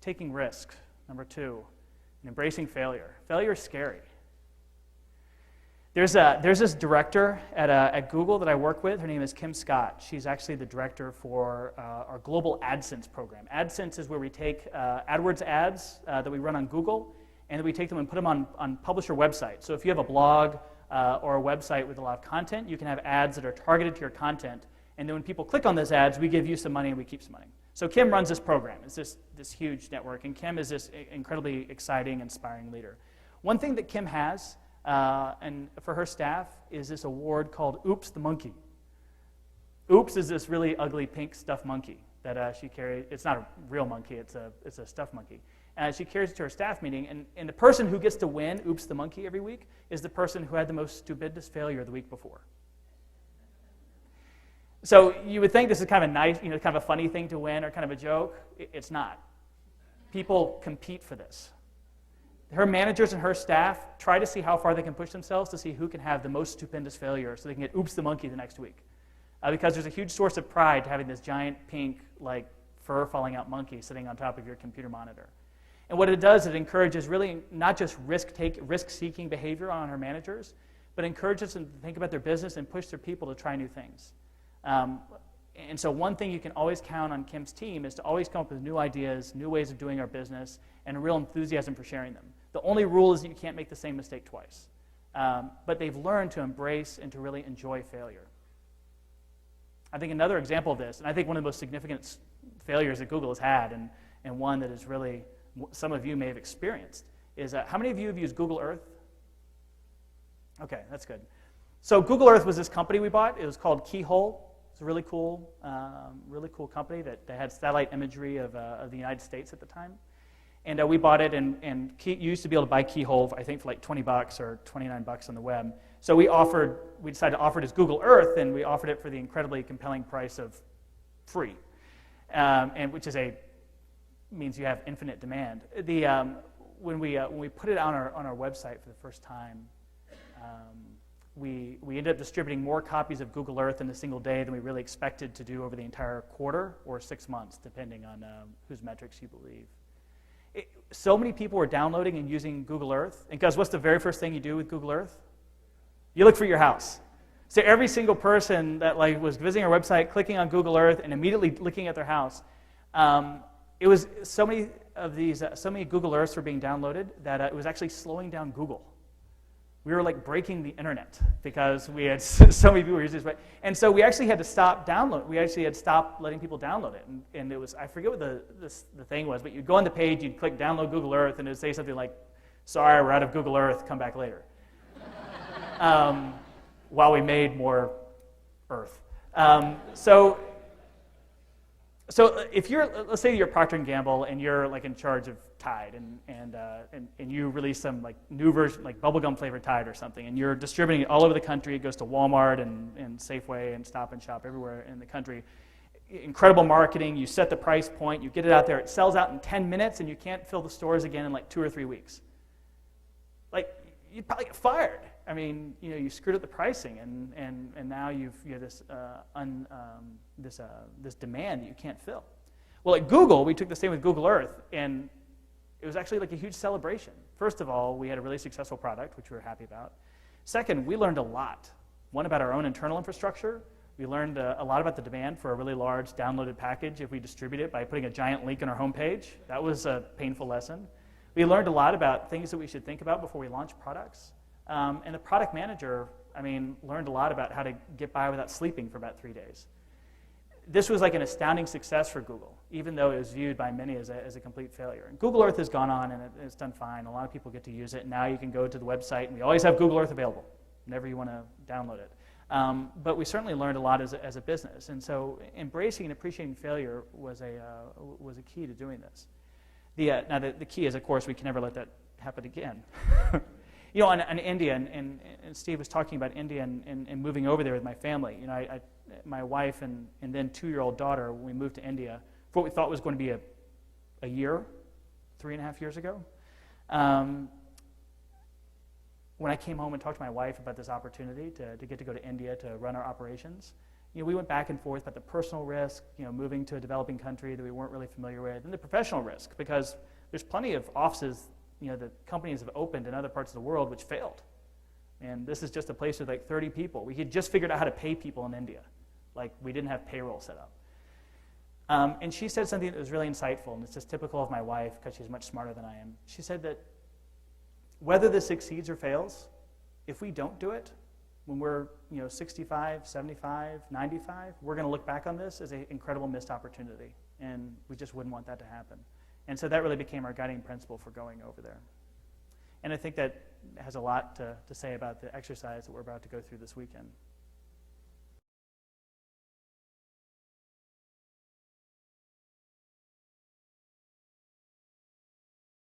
taking risks. Number 2, and embracing failure. Failure is scary. There's this director at Google that I work with. Her name is Kim Scott. She's actually the director for our global AdSense program. AdSense is where we take AdWords ads that we run on Google, and then we take them and put them on publisher websites. So if you have a blog or a website with a lot of content, you can have ads that are targeted to your content, and then when people click on those ads, we give you some money and we keep some money. So Kim runs this program. It's this huge network, and Kim is this incredibly exciting, inspiring leader. One thing that Kim has, and for her staff, is this award called Oops the Monkey. Oops is this really ugly pink stuffed monkey that she carries. It's not a real monkey, it's a stuffed monkey. She carries it to her staff meeting, and the person who gets to win Oops the Monkey every week is the person who had the most stupendous failure the week before. So you would think this is kind of a nice, kind of a funny thing to win or kind of a joke. It's not. People compete for this. Her managers and her staff try to see how far they can push themselves to see who can have the most stupendous failure so they can get Oops the Monkey the next week. Because there's a huge source of pride to having this giant pink, fur falling out monkey sitting on top of your computer monitor. And what it does, it encourages really not just risk-seeking behavior on her managers, but encourages them to think about their business and push their people to try new things. And so one thing you can always count on Kim's team is to always come up with new ideas, new ways of doing our business, and a real enthusiasm for sharing them. The only rule is that you can't make the same mistake twice. But they've learned to embrace and to really enjoy failure. I think another example of this, and I think one of the most significant failures that Google has had, and one that is really some of you may have experienced, is how many of you have used Google Earth? Okay, that's good. So Google Earth was this company we bought. It was called Keyhole. It's a really cool company that had satellite imagery of the United States at the time. And we bought it, and you used to be able to buy Keyhole, I think, for like $20 or $29 on the web. So we decided to offer it as Google Earth, and we offered it for the incredibly compelling price of free, and which means you have infinite demand. When we put it on our website for the first time, we ended up distributing more copies of Google Earth in a single day than we really expected to do over the entire quarter or 6 months, depending on whose metrics you believe. So many people were downloading and using Google Earth, and because what's the very first thing you do with Google Earth? You look for your house. So every single person that was visiting our website, clicking on Google Earth, and immediately looking at their house, it was so many Google Earths were being downloaded that it was actually slowing down Google. We were breaking the internet because we had so many people using this. And so we actually had to stop we actually had stopped letting people download it. And it was, I forget what the thing was, but you'd go on the page, you'd click download Google Earth, and it would say something like, sorry, we're out of Google Earth, come back later. While we made more Earth. So if let's say you're Procter & Gamble and you're in charge of Tide and you release some new version, bubblegum flavored Tide or something, and you're distributing it all over the country. It goes to Walmart and Safeway and Stop and Shop everywhere in the country. Incredible marketing. You set the price point. You get it out there. It sells out in 10 minutes, and you can't fill the stores again in 2 or 3 weeks. You'd probably get fired. I mean, you screwed up the pricing, and now you have this demand that you can't fill. Well, at Google, we took the same with Google Earth, and it was actually a huge celebration. First of all, we had a really successful product, which we were happy about. Second, we learned a lot. One, about our own internal infrastructure. We learned a lot about the demand for a really large downloaded package if we distribute it by putting a giant link on our homepage. That was a painful lesson. We learned a lot about things that we should think about before we launch products. And the product manager, learned a lot about how to get by without sleeping for about 3 days. This was an astounding success for Google, even though it was viewed by many as a complete failure. And Google Earth has gone on, and it's done fine. A lot of people get to use it. And now you can go to the website, and we always have Google Earth available whenever you want to download it. But we certainly learned a lot as a business. And so embracing and appreciating failure was a key to doing this. Now the key is, of course, we can never let that happen again. On India, and Steve was talking about India and moving over there with my family. My wife and then 2-year-old daughter, when we moved to India, for what we thought was going to be a year, 3.5 years ago. When I came home and talked to my wife about this opportunity to get to go to India to run our operations, we went back and forth about the personal risk, moving to a developing country that we weren't really familiar with, and the professional risk, because there's plenty of offices, that companies have opened in other parts of the world which failed. And this is just a place with like 30 people. We had just figured out how to pay people in India. Like, we didn't have payroll set up. And she said something that was really insightful, and it's just typical of my wife because she's much smarter than I am. She said that whether this succeeds or fails, if we don't do it, when we're 65, 75, 95, we're going to look back on this as an incredible missed opportunity, and we just wouldn't want that to happen. And so that really became our guiding principle for going over there. And I think that has a lot to say about the exercise that we're about to go through this weekend.